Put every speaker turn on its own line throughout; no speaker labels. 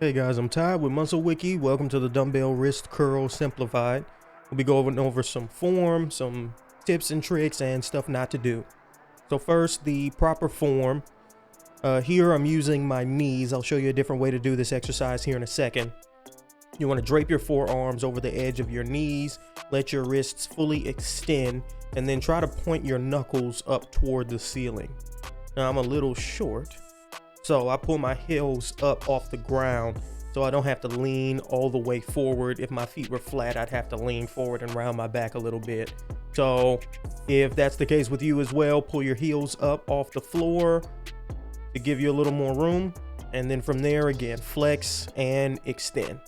Hey guys, I'm Ty with Muscle Wiki. Welcome to the Dumbbell Wrist Curl Simplified. We'll be going over some form, some tips and tricks, and stuff not to do. So first, the proper form. Here I'm using my knees. I'll show you a different way to do this exercise here in a second. You want to drape your forearms over the edge of your knees, let your wrists fully extend, and then try to point your knuckles up toward the ceiling. Now I'm a little short, so I pull my heels up off the ground so I don't have to lean all the way forward. If my feet were flat, I'd have to lean forward and round my back a little bit. So if that's the case with you as well, pull your heels up off the floor to give you a little more room. And then from there, again, flex and extend.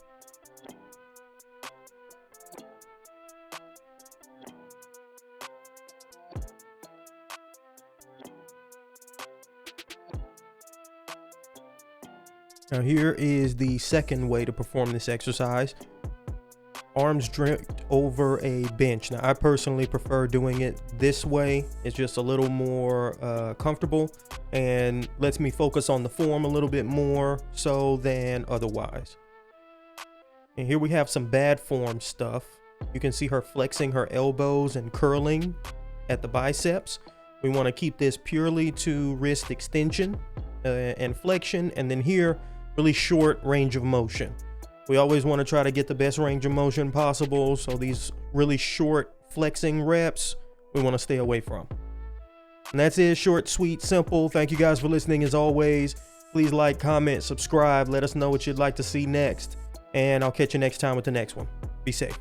Now here is the second way to perform this exercise. Arms draped over a bench. Now I personally prefer doing it this way. It's just a little more comfortable and lets me focus on the form a little bit more so than otherwise. And here we have some bad form stuff. You can see her flexing her elbows and curling at the biceps. We want to keep this purely to wrist extension and flexion, and then here really short range of motion. We always want to try to get the best range of motion possible, so these really short flexing reps we want to stay away from. And that's it. Short, sweet, simple. Thank you guys for listening as always. Please like, comment, subscribe. Let us know what you'd like to see next, and I'll catch you next time with the next one. Be safe.